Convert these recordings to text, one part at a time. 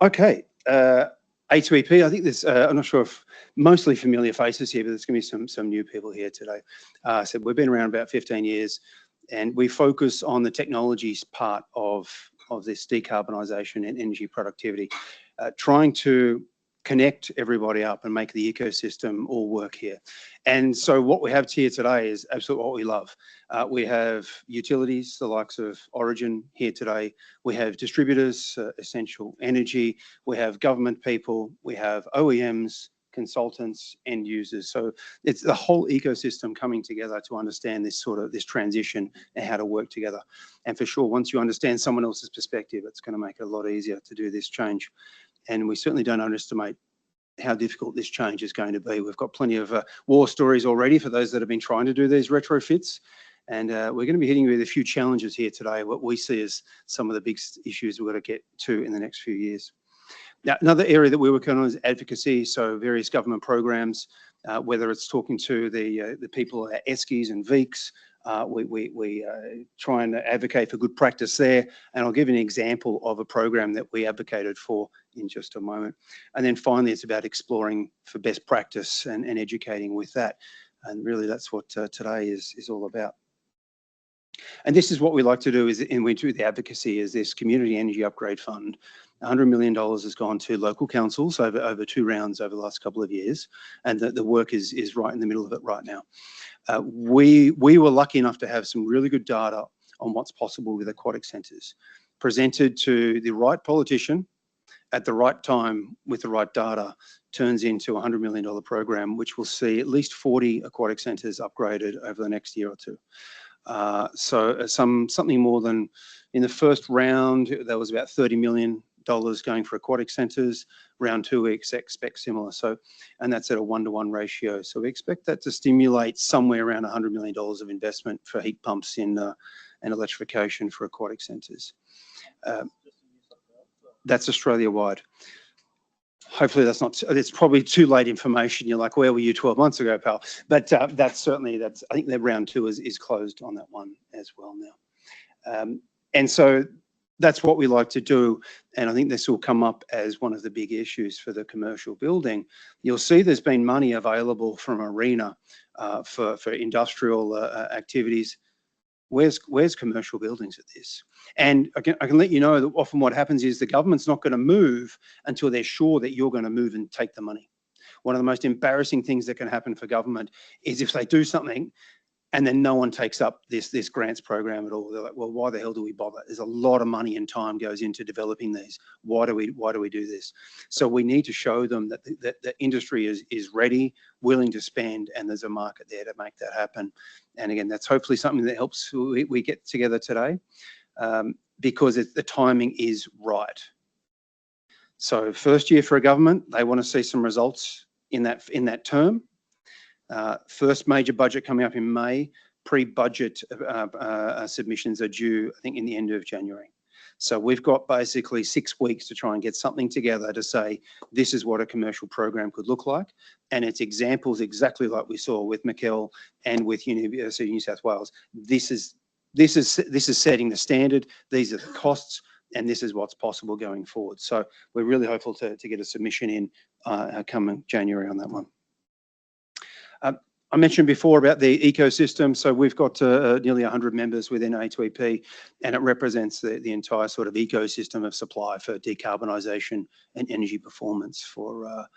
Okay, A2EP, I think there's, I'm not sure if mostly familiar faces here, but there's going to be some new people here today. So we've been around about 15 years and we focus on the technologies part of this decarbonisation and energy productivity, trying to connect everybody up and make the ecosystem all work here. And so what we have here today is absolutely what we love. We have utilities, the likes of Origin here today. We have distributors, Essential Energy. We have government people. We have OEMs, consultants, end users. So it's the whole ecosystem coming together to understand this transition and how to work together. And for sure, once you understand someone else's perspective, it's going to make it a lot easier to do this change. And we certainly don't underestimate how difficult this change is going to be. We've got plenty of war stories already for those that have been trying to do these retrofits. And we're going to be hitting you with a few challenges here today, what we see as some of the big issues we've got to get to in the next few years. Now, another area that we're working on is advocacy, so various government programs, whether it's talking to the people at ESCIs and VEECs. We try and advocate for good practice there, and I'll give you an example of a program that we advocated for in just a moment. And then finally, it's about exploring for best practice and educating with that. And really, that's what today is all about. And this is what we like to do is in winter the advocacy is this Community Energy Upgrade Fund. $100 million has gone to local councils over 2 rounds over the last couple of years, and the work is right in the middle of it right now. We were lucky enough to have some really good data on what's possible with aquatic centres, presented to the right politician at the right time with the right data, turns into a $100 million program, which will see at least 40 aquatic centres upgraded over the next year or two. So something more than, in the first round, there was about $30 million going for aquatic centres. Round 2, we expect similar. So, and that's at a 1-to-1 ratio. So we expect that to stimulate somewhere around $100 million of investment for heat pumps and electrification for aquatic centres. That's Australia-wide. Hopefully that's not, it's probably too late information. You're like, where were you 12 months ago, pal? But that's certainly, I think that round 2 is closed on that one as well now. And so that's what we like to do. And I think this will come up as one of the big issues for the commercial building. You'll see there's been money available from ARENA for industrial activities. Where's commercial buildings at this? And I can let you know that often what happens is the government's not going to move until they're sure that you're going to move and take the money. One of the most embarrassing things that can happen for government is if they do something and then no one takes up this grants program at all. They're like, well, why the hell do we bother? There's a lot of money and time goes into developing these. Why do we do this? So we need to show them that the industry is ready, willing to spend, and there's a market there to make that happen. And again, that's hopefully something that helps we get together today, because the timing is right. So first year for a government, they want to see some results in that term. First major budget coming up in May. Pre-budget submissions are due, I think, in the end of January. So we've got basically 6 weeks to try and get something together to say this is what a commercial program could look like, and it's examples exactly like we saw with McCauley and with University of New South Wales. This is setting the standard. These are the costs, and this is what's possible going forward. So we're really hopeful to get a submission in coming January on that one. I mentioned before about the ecosystem. So we've got nearly 100 members within A2EP, and it represents the entire sort of ecosystem of supply for decarbonisation and energy performance for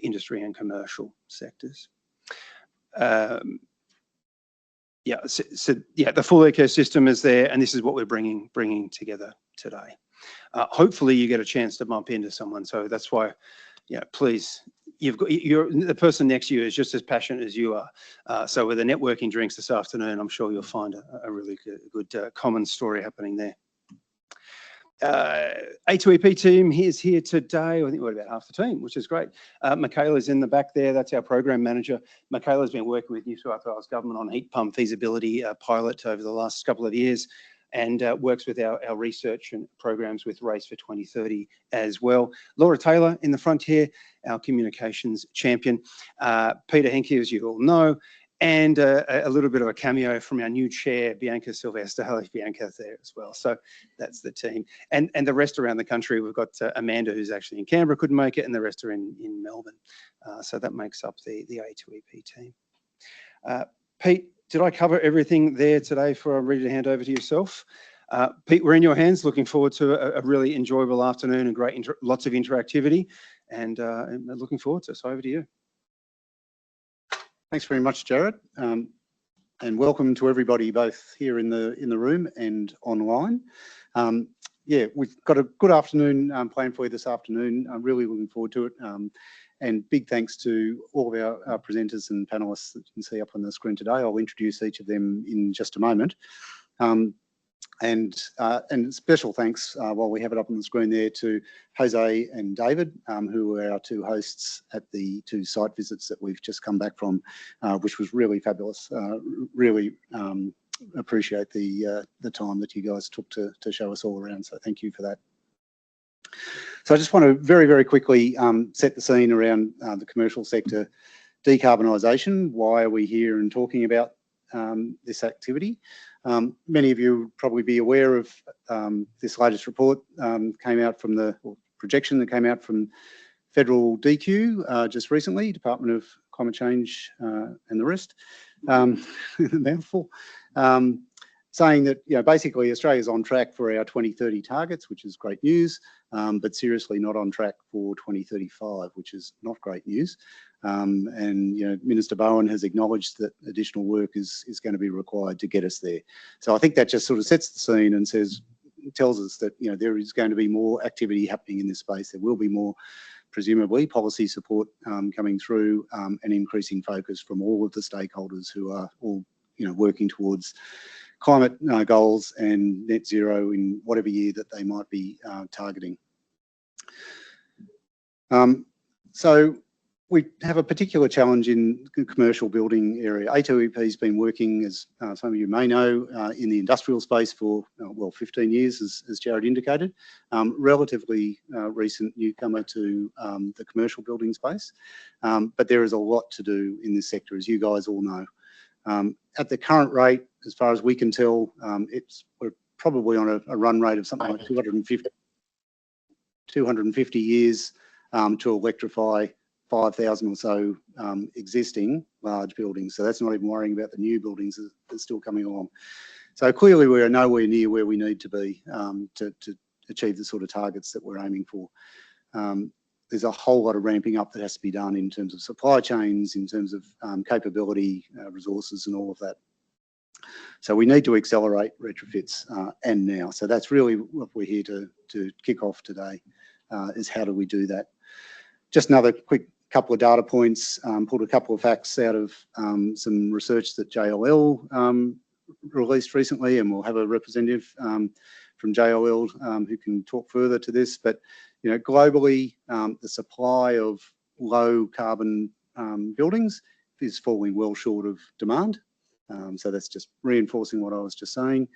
industry and commercial sectors. The full ecosystem is there, and this is what we're bringing together today. Hopefully you get a chance to bump into someone. So that's why, please. The person next to you is just as passionate as you are. So with the networking drinks this afternoon, I'm sure you'll find a really good common story happening there. A2EP team is here today. I think we're about half the team, which is great. McCauley's in the back there. That's our program manager. McCauley's been working with New South Wales government on heat pump feasibility pilot over the last couple of years, and works with our research and programs with Race for 2030 as well. Laura Taylor in the front here, our communications champion. Peter Haenke, as you all know, and a little bit of a cameo from our new chair, Bianca Sylvester. Hello, Bianca, there as well. So that's the team. And the rest around the country, we've got Amanda, who's actually in Canberra, couldn't make it, and the rest are in Melbourne. So that makes up the A2EP team. Pete, did I cover everything there today before I'm ready to hand over to yourself? Pete, we're in your hands. Looking forward to a really enjoyable afternoon and lots of interactivity, and looking forward to it. So over to you. Thanks very much, Jarrod, and welcome to everybody both here in the room and online. Yeah, we've got a good afternoon planned for you this afternoon. I'm really looking forward to it. And big thanks to all of our presenters and panellists that you can see up on the screen today. I'll introduce each of them in just a moment. And special thanks, while we have it up on the screen there, to Jose and David, who were our two hosts at the two site visits that we've just come back from, which was really fabulous. Really appreciate the time that you guys took to show us all around, so thank you for that. So I just want to very, very quickly set the scene around the commercial sector decarbonisation. Why are we here and talking about this activity? Many of you would probably be aware of this latest report came out from or projection that came out from Federal DQ just recently, Department of Climate Change and the rest, mouthful, saying that, you know, basically Australia's on track for our 2030 targets, which is great news, but seriously not on track for 2035, which is not great news. And, you know, Minister Bowen has acknowledged that additional work is going to be required to get us there. So I think that just sort of sets the scene and tells us that, you know, there is going to be more activity happening in this space. There will be more, presumably, policy support coming through, and increasing focus from all of the stakeholders who are all, you know, working towards climate goals and net zero in whatever year that they might be targeting. So we have a particular challenge in the commercial building area. A2EP has been working, as some of you may know, in the industrial space for, well, 15 years, as Jarrod indicated. Relatively recent newcomer to the commercial building space, but there is a lot to do in this sector, as you guys all know. At the current rate, as far as we can tell, we're probably on a run rate of something like 250 years to electrify 5,000 or so existing large buildings. So that's not even worrying about the new buildings that are still coming along. So clearly we are nowhere near where we need to be to achieve the sort of targets that we're aiming for. There's a whole lot of ramping up that has to be done in terms of supply chains, in terms of capability, resources and all of that. So we need to accelerate retrofits and now. So that's really what we're here to kick off today, is how do we do that? Just another quick couple of data points, pulled a couple of facts out of some research that JLL released recently, and we'll have a representative from JLL who can talk further to this. But, you know, globally, the supply of low carbon buildings is falling well short of demand. So that's just reinforcing what I was just saying.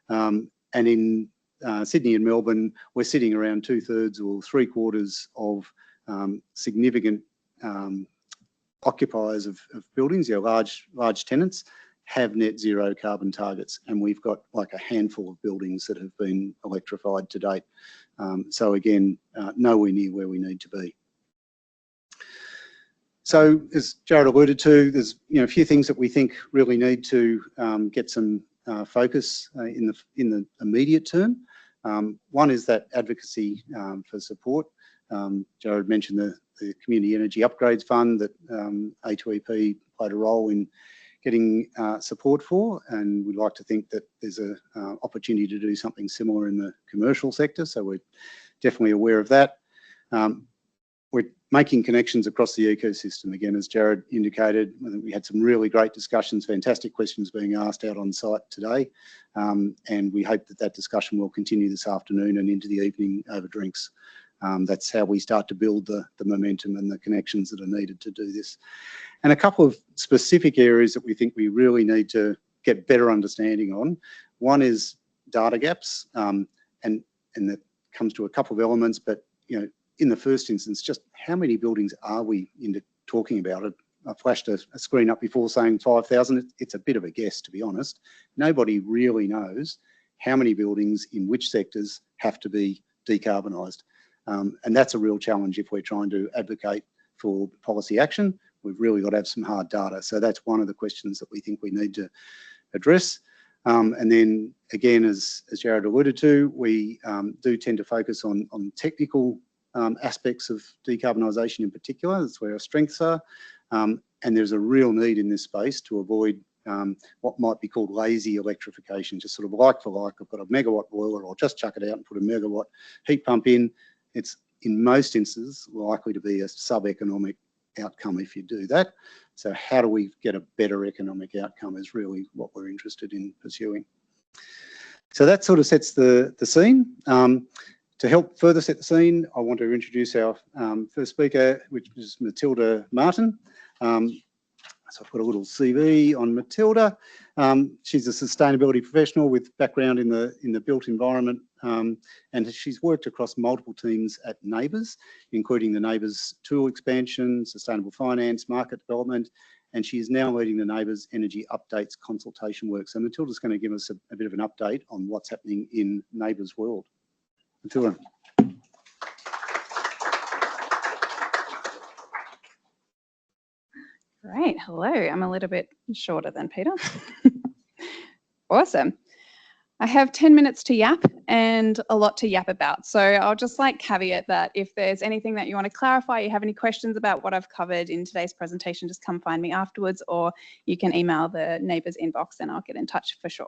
And in Sydney and Melbourne, we're sitting around 2/3 or 3/4 of significant occupiers of buildings, you know, large tenants, have net zero carbon targets, and we've got like a handful of buildings that have been electrified to date. So again, nowhere near where we need to be. So as Jarrod alluded to, there's, you know, a few things that we think really need to get some focus in the immediate term. One is that advocacy for support. Jarrod mentioned the Community Energy Upgrades Fund that A2EP played a role in getting support for, and we'd like to think that there's an opportunity to do something similar in the commercial sector, so we're definitely aware of that. We're making connections across the ecosystem. Again, as Jarrod indicated, I think we had some really great discussions, fantastic questions being asked out on site today, and we hope that that discussion will continue this afternoon and into the evening over drinks. That's how we start to build the momentum and the connections that are needed to do this. And a couple of specific areas that we think we really need to get better understanding on. One is data gaps, and that comes to a couple of elements, but, you know, in the first instance, just how many buildings are we talking about? I flashed a screen up before saying 5,000. It's a bit of a guess, to be honest. Nobody really knows how many buildings in which sectors have to be decarbonised. And that's a real challenge if we're trying to advocate for policy action. We've really got to have some hard data. So that's one of the questions that we think we need to address. And then again, as Jarrod alluded to, we do tend to focus on technical aspects of decarbonisation in particular. That's where our strengths are. And there's a real need in this space to avoid what might be called lazy electrification, just sort of like for like. I've got a megawatt boiler, I'll just chuck it out and put a megawatt heat pump in. It's in most instances likely to be a sub-economic outcome if you do that. So how do we get a better economic outcome is really what we're interested in pursuing. So that sort of sets the scene. To help further set the scene, I want to introduce our first speaker, which is Matilde Martin. So I've got a little CV on Matilde. She's a sustainability professional with background in the built environment, and she's worked across multiple teams at NABERS, including the NABERS tool expansion, sustainable finance, market development, and she is now leading the NABERS Energy Updates consultation work. So Matilda's going to give us a bit of an update on what's happening in NABERS world. Matilde. Great, hello. I'm a little bit shorter than Peter. Awesome. I have 10 minutes to yap and a lot to yap about. So I'll just caveat that if there's anything that you want to clarify, you have any questions about what I've covered in today's presentation, just come find me afterwards, or you can email the NABERS inbox and I'll get in touch for sure.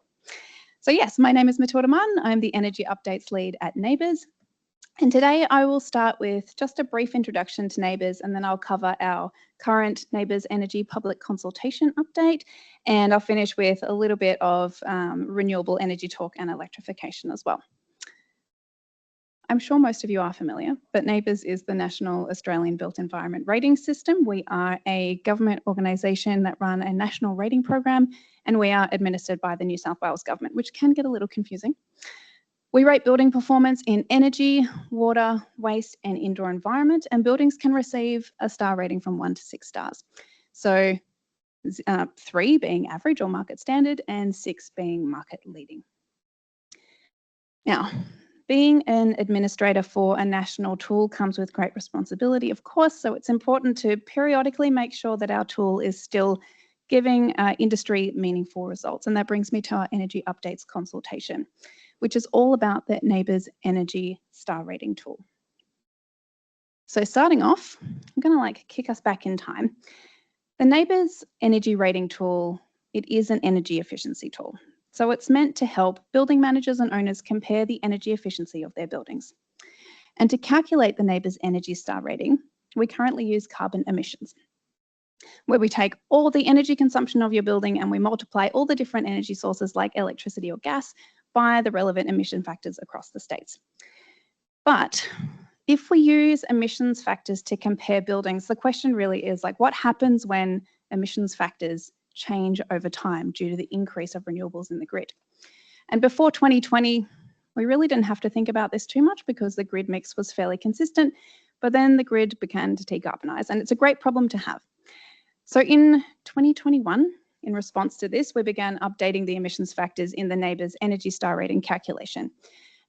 So yes, my name is Matilde Martin. I'm the Energy Updates Lead at NABERS. And today I will start with just a brief introduction to NABERS, and then I'll cover our current NABERS Energy Public Consultation update, and I'll finish with a little bit of renewable energy talk and electrification as well. I'm sure most of you are familiar, but NABERS is the National Australian Built Environment Rating System. We are a government organisation that run a national rating program, and we are administered by the New South Wales government, which can get a little confusing. We rate building performance in energy, water, waste, and indoor environment, and buildings can receive a star rating from 1 to 6 stars. So 3 being average or market standard, and 6 being market leading. Now, being an administrator for a national tool comes with great responsibility, of course, so it's important to periodically make sure that our tool is still giving industry meaningful results. And that brings me to our Energy Updates consultation, which is all about the NABERS Energy Star Rating tool. So starting off, I'm going to kick us back in time. The NABERS Energy Rating tool, it is an energy efficiency tool. So it's meant to help building managers and owners compare the energy efficiency of their buildings. And to calculate the NABERS Energy Star Rating, we currently use carbon emissions, where we take all the energy consumption of your building and we multiply all the different energy sources like electricity or gas by the relevant emission factors across the states. But if we use emissions factors to compare buildings, the question really is what happens when emissions factors change over time due to the increase of renewables in the grid? And before 2020, we really didn't have to think about this too much because the grid mix was fairly consistent, but then the grid began to decarbonise, and it's a great problem to have. So in 2021, in response to this, we began updating the emissions factors in the NABERS Energy Star Rating calculation.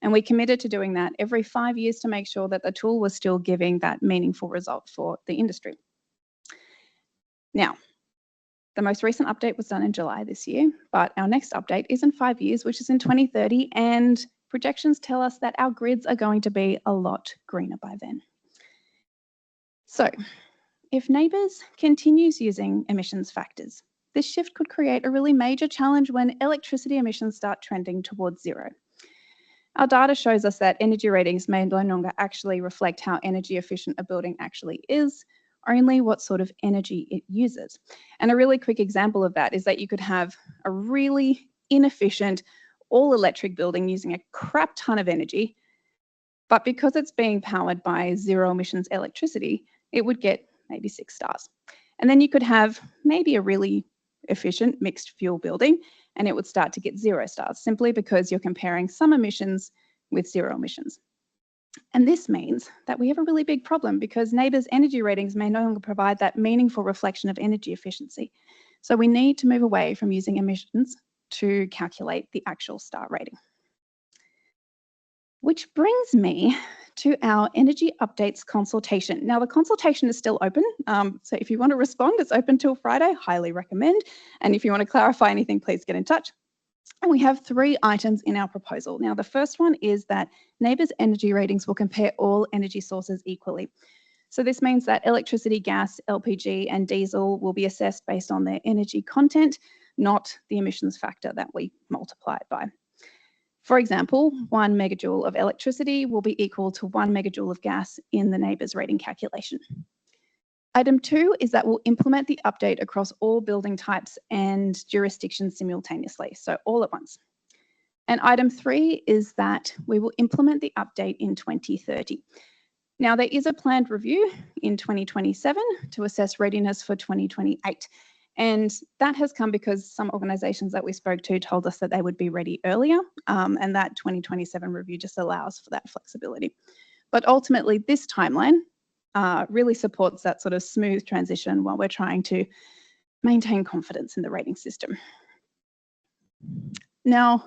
And we committed to doing that every 5 years to make sure that the tool was still giving that meaningful result for the industry. Now, the most recent update was done in July this year, but our next update is in 5 years, which is in 2030, and projections tell us that our grids are going to be a lot greener by then. So, if NABERS continues using emissions factors, this shift could create a really major challenge when electricity emissions start trending towards zero. Our data shows us that energy ratings may no longer actually reflect how energy efficient a building actually is, only what sort of energy it uses. And a really quick example of that is that you could have a really inefficient all-electric building using a crap ton of energy, but because it's being powered by zero emissions electricity, it would get maybe 6 stars. And then you could have maybe a really efficient mixed fuel building and it would start to get 0 stars simply because you're comparing some emissions with 0 emissions. And this means that we have a really big problem because NABERS energy ratings may no longer provide that meaningful reflection of energy efficiency. So we need to move away from using emissions to calculate the actual star rating. Which brings me to our energy updates consultation. Now the consultation is still open. So if you want to respond, it's open till Friday, highly recommend. And if you want to clarify anything, please get in touch. And we have 3 items in our proposal. Now, the first one is that NABERS energy ratings will compare all energy sources equally. So this means that electricity, gas, LPG and diesel will be assessed based on their energy content, not the emissions factor that we multiply it by. For example, 1 megajoule of electricity will be equal to 1 megajoule of gas in the NABERS rating calculation. Item 2 is that we'll implement the update across all building types and jurisdictions simultaneously, so all at once. And item 3 is that we will implement the update in 2030. Now, there is a planned review in 2027 to assess readiness for 2028. And that has come because some organisations that we spoke to told us that they would be ready earlier, and that 2027 review just allows for that flexibility. But ultimately, this timeline really supports that sort of smooth transition while we're trying to maintain confidence in the rating system. Now,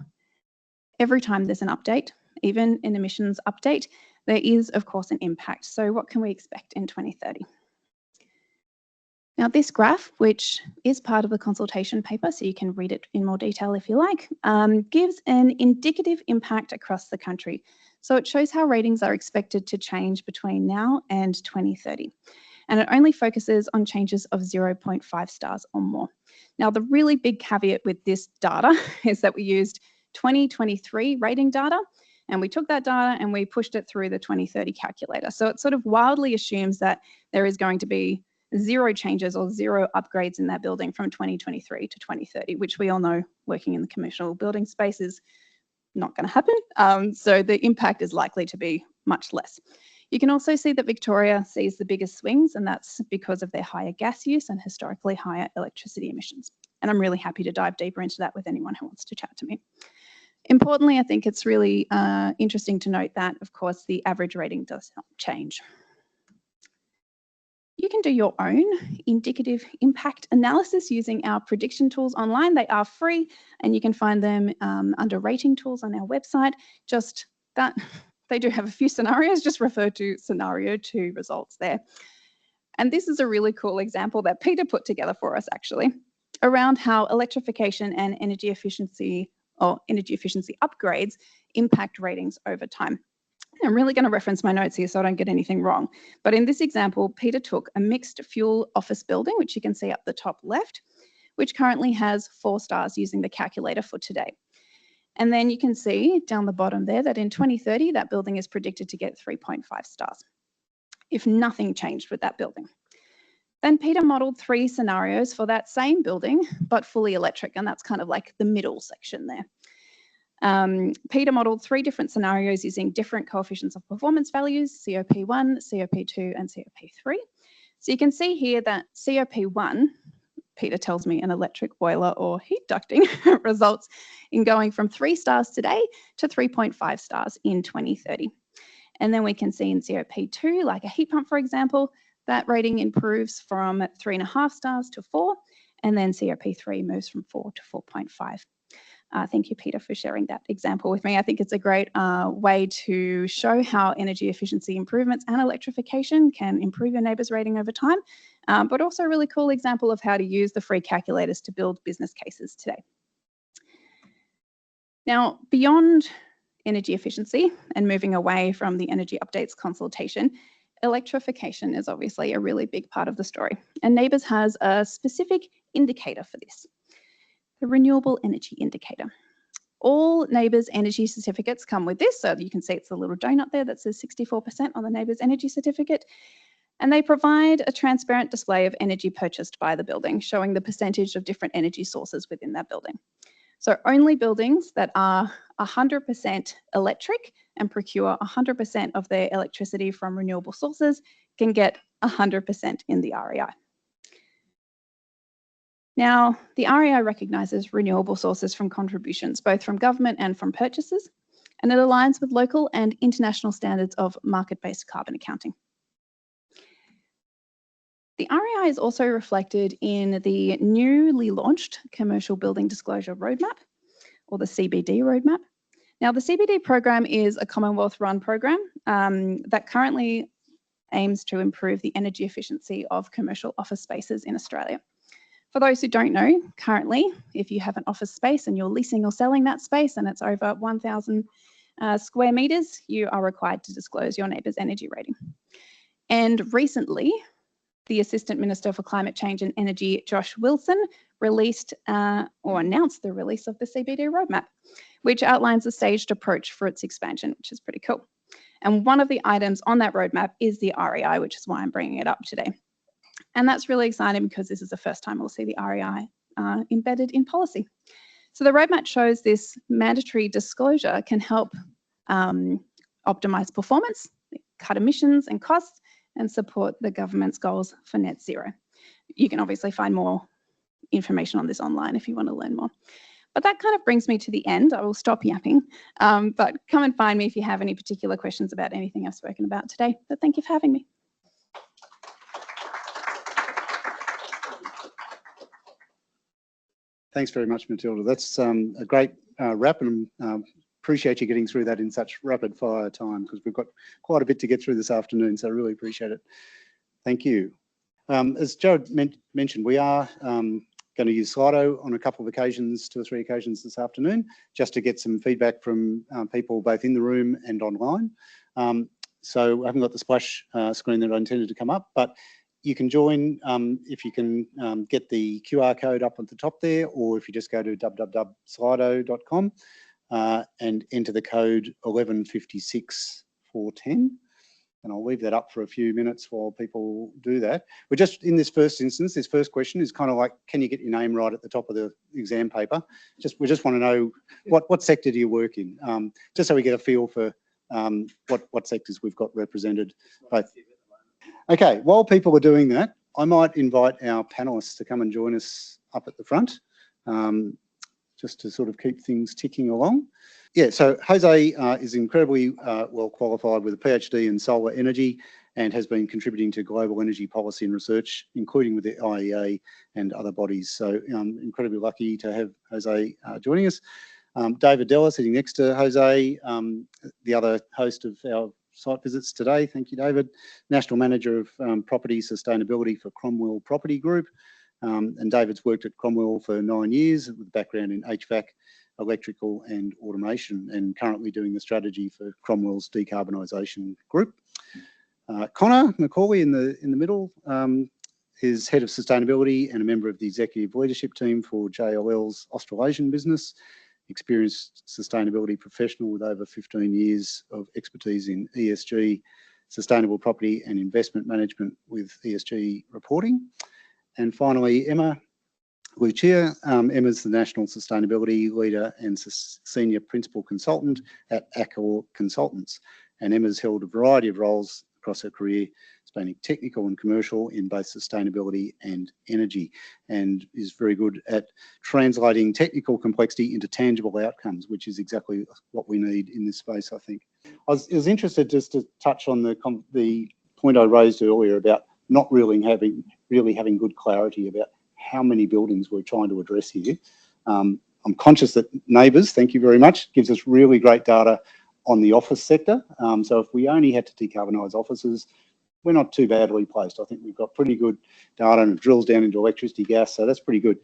every time there's an update, even an emissions update, there is, of course, an impact. So what can we expect in 2030? Now, this graph, which is part of the consultation paper, so you can read it in more detail if you like, gives an indicative impact across the country. So it shows how ratings are expected to change between now and 2030. And it only focuses on changes of 0.5 stars or more. Now, the really big caveat with this data is that we used 2023 rating data, and we took that data and we pushed it through the 2030 calculator. So it sort of wildly assumes that there is going to be 0 changes or 0 upgrades in that building from 2023 to 2030, which we all know working in the commercial building space is not going to happen. So the impact is likely to be much less. You can also see that Victoria sees the biggest swings, and that's because of their higher gas use and historically higher electricity emissions. And I'm really happy to dive deeper into that with anyone who wants to chat to me. Importantly, I think it's really interesting to note that, of course, the average rating does not change. You can do your own indicative impact analysis using our prediction tools online. They are free and you can find them under rating tools on our website. Just that, they do have a few scenarios, just refer to scenario 2 results there. And this is a really cool example that Peter put together for us actually, around how electrification and energy efficiency upgrades impact ratings over time. I'm really going to reference my notes here so I don't get anything wrong. But in this example, Peter took a mixed fuel office building, which you can see up the top left, which currently has 4 stars using the calculator for today. And then you can see down the bottom there that in 2030, that building is predicted to get 3.5 stars if nothing changed with that building. Then Peter modelled 3 scenarios for that same building, but fully electric, and that's kind of like the middle section there. Peter modelled 3 different scenarios using different coefficients of performance values, COP1, COP2 and COP3. So you can see here that COP1, Peter tells me an electric boiler or heat ducting, results in going from 3 stars today to 3.5 stars in 2030. And then we can see in COP2, like a heat pump, for example, that rating improves from 3.5 stars to 4, and then COP3 moves from 4 to 4.5. Thank you, Peter, for sharing that example with me. I think it's a great way to show how energy efficiency improvements and electrification can improve your NABERS rating over time, but also a really cool example of how to use the free calculators to build business cases today. Now, beyond energy efficiency and moving away from the energy updates consultation, electrification is obviously a really big part of the story, and NABERS has a specific indicator for this. The renewable energy indicator. All NABERS energy certificates come with this, so you can see it's the little donut there that says 64% on the NABERS energy certificate, and they provide a transparent display of energy purchased by the building, showing the percentage of different energy sources within that building. So only buildings that are 100% electric and procure 100% of their electricity from renewable sources can get 100% in the REI. Now, the REI recognises renewable sources from contributions, both from government and from purchasers. and it aligns with local and international standards of market-based carbon accounting. The REI is also reflected in the newly launched Commercial Building Disclosure Roadmap, or the CBD Roadmap. Now, the CBD program is a Commonwealth-run program that currently aims to improve the energy efficiency of commercial office spaces in Australia. For those who don't know, currently, if you have an office space and you're leasing or selling that space and it's over 1,000 square metres, you are required to disclose your NABERS energy rating. And recently, the Assistant Minister for Climate Change and Energy, Josh Wilson, released or announced the release of the CBD Roadmap, which outlines a staged approach for its expansion, which is pretty cool. And one of the items on that roadmap is the REI, which is why I'm bringing it up today. And that's really exciting because this is the first time we'll see the REI embedded in policy. So the roadmap shows this mandatory disclosure can help optimise performance, cut emissions and costs, and support the government's goals for net zero. You can obviously find more information on this online if you want to learn more. But that kind of brings me to the end. I will stop yapping, but come and find me if you have any particular questions about anything I've spoken about today. But thank you for having me. Thanks very much, Matilda. That's a great wrap, and appreciate you getting through that in such rapid fire time, because we've got quite a bit to get through this afternoon, so I really appreciate it. Thank you. As Jarrod mentioned, we are going to use Slido on a couple of occasions, 2 or 3 occasions this afternoon, just to get some feedback from people both in the room and online. So I haven't got the splash screen that I intended to come up, but you can join if you can get the QR code up at the top there, or if you just go to www.slido.com and enter the code 1156410. And I'll leave that up for a few minutes while people do that. We're just in this first instance, this first question is kind of like, can you get your name right at the top of the exam paper? We just want to know what sector do you work in, just so we get a feel for what sectors we've got represented. Both. Okay, while people are doing that, I might invite our panellists to come and join us up at the front, just to sort of keep things ticking along. Yeah, so Jose is incredibly well qualified with a PhD in solar energy and has been contributing to global energy policy and research, including with the IEA and other bodies. So I'm incredibly lucky to have Jose joining us. David Della sitting next to Jose, the other host of our site visits today. Thank you, David. National Manager of Property Sustainability for Cromwell Property Group. And David's worked at Cromwell for 9 years with a background in HVAC, electrical and automation, and currently doing the strategy for Cromwell's decarbonisation group. Connor McCauley in the middle is Head of Sustainability and a member of the Executive Leadership Team for JLL's Australasian business. Experienced sustainability professional with over 15 years of expertise in ESG, sustainable property and investment management with ESG reporting. And finally, Emma Lucia. Emma's the National Sustainability Leader and Senior Principal Consultant at Acor Consultants. And Emma's held a variety of roles across her career, spanning technical and commercial in both sustainability and energy, and is very good at translating technical complexity into tangible outcomes, which is exactly what we need in this space, I think. I was interested just to touch on the point I raised earlier about not really having good clarity about how many buildings we're trying to address here. I'm conscious that NABERS, thank you very much, gives us really great data on the office sector. So if we only had to decarbonise offices, we're not too badly placed. I think we've got pretty good data, and it drills down into electricity, gas, so that's pretty good.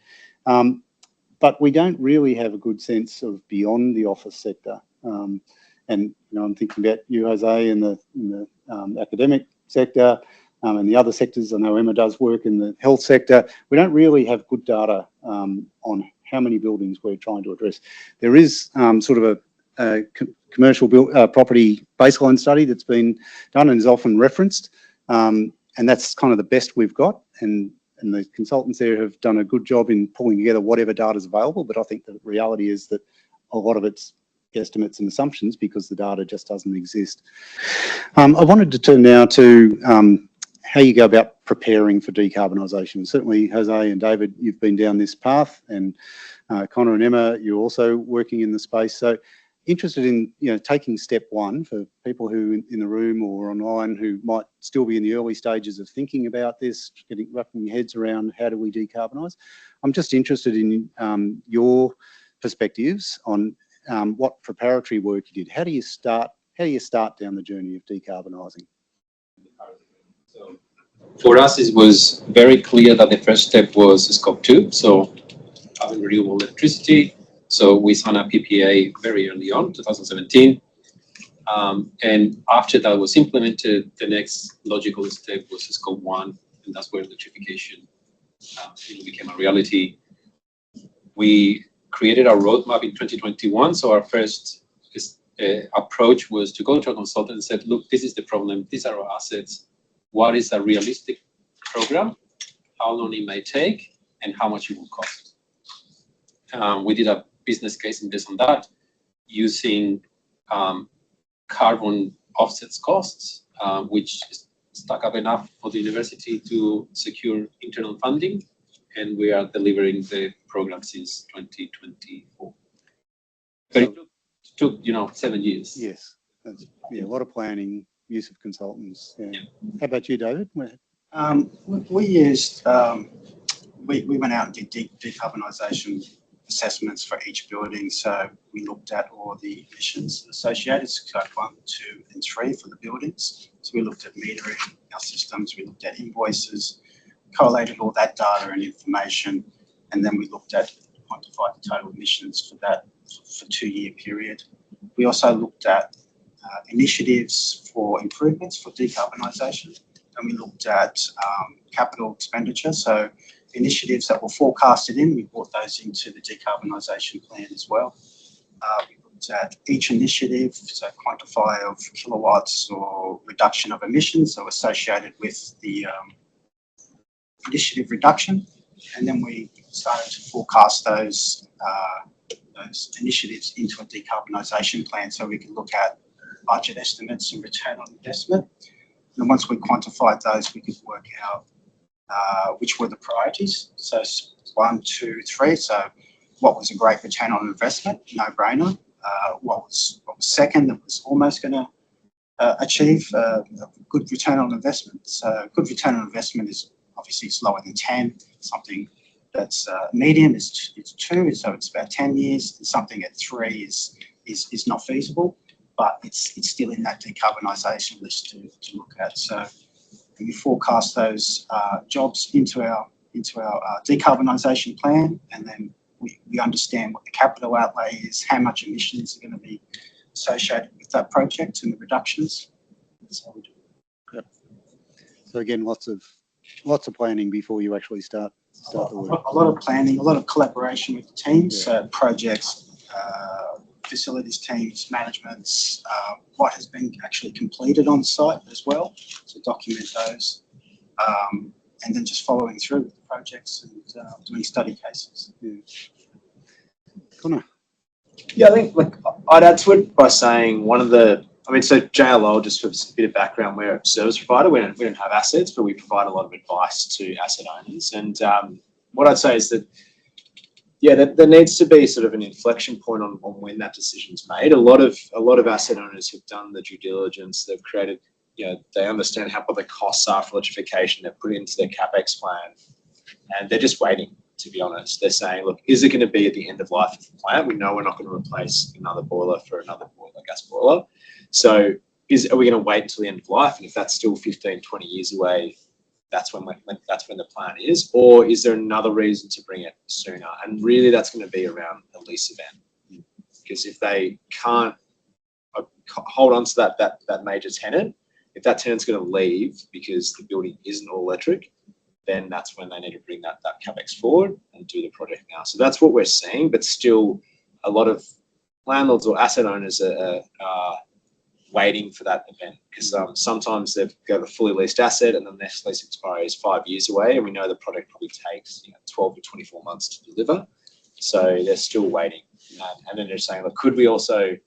But we don't really have a good sense of beyond the office sector. And I'm thinking about you, Jose, in the academic sector, and the other sectors. I know Emma does work in the health sector. We don't really have good data on how many buildings we're trying to address. There is sort of a commercial property baseline study that's been done and is often referenced, and that's kind of the best we've got. And the consultants there have done a good job in pulling together whatever data is available. But I think the reality is that a lot of it's estimates and assumptions because the data just doesn't exist. I wanted to turn now to how you go about preparing for decarbonisation. Certainly, Jose and David, you've been down this path, and Connor and Emma, you're also working in the space. So, interested in, taking step one for people who in the room or online who might still be in the early stages of thinking about this, wrapping your heads around how do we decarbonise. I'm just interested in your perspectives on what preparatory work you did. How do you start down the journey of decarbonising? So for us, it was very clear that the first step was scope 2, so having renewable electricity. So we signed a PPA very early on, 2017. And after that was implemented, the next logical step was scope 1, and that's where electrification became a reality. We created our roadmap in 2021. So our first approach was to go to a consultant and said, look, this is the problem. These are our assets. What is a realistic program? How long it may take and how much it will cost? We did a business case based on that, using carbon offsets costs, which stack up enough for the university to secure internal funding, and we are delivering the program since 2024. But it took 7 years. Yes, a lot of planning, use of consultants. Yeah. How about you, David? We used, we went out and did decarbonisation assessments for each building. So we looked at all the emissions associated, scope 1, 2 and 3 for the buildings. So we looked at metering our systems, we looked at invoices, collated all that data and information, and then we looked at quantified the total emissions for that for 2-year period. We also looked at initiatives for improvements for decarbonisation, and we looked at capital expenditure. So initiatives that were forecasted in, we brought those into the decarbonisation plan as well. We looked at each initiative, so quantify of kilowatts or reduction of emissions, so associated with the initiative reduction, and then we started to forecast those initiatives into a decarbonisation plan, so we could look at budget estimates and return on investment. And once we quantified those, we could work out which were the priorities. So 1, 2, 3. So what was a great return on investment? No brainer. What was second that was almost going to achieve a good return on investment? So good return on investment is obviously slower than 10. Something that's medium is 2, so it's about 10 years. And something at 3 is not feasible, but it's still in that decarbonisation list to look at. So we forecast those jobs into our decarbonisation plan, and then we understand what the capital outlay is, how much emissions are going to be associated with that project and the reductions. That's how we do it. Yep. So again, lots of planning before you actually start the work. A lot of planning, a lot of collaboration with the teams, projects, facilities teams, managements, what has been actually completed on site as well, to document those, and then just following through with the projects and doing study cases. Connor? Yeah, I think I'd add to it by saying so JLO, just for a bit of background, we're a service provider. We don't have assets, but we provide a lot of advice to asset owners. And what I'd say is that, there needs to be sort of an inflection point on when that decision's made. A lot of asset owners have done the due diligence. They've created, they understand what the costs are for electrification. They've put it into their CapEx plan, and they're just waiting. To be honest, they're saying, look, is it going to be at the end of life of the plant? We know we're not going to replace another boiler for another gas boiler. So are we going to wait until the end of life? And if that's still 15, 20 years away, that's when the plan is. Or is there another reason to bring it sooner? And really that's going to be around a lease event. Because if they can't hold on to that major tenant, if that tenant's going to leave because the building isn't all electric, then that's when they need to bring that CapEx forward and do the project now. So that's what we're seeing, but still a lot of landlords or asset owners are waiting for that event, because sometimes they've got a fully leased asset and the next lease expiry is 5 years away, and we know the project probably takes 12 to 24 months to deliver. So they're still waiting. And then they're saying, look, could we also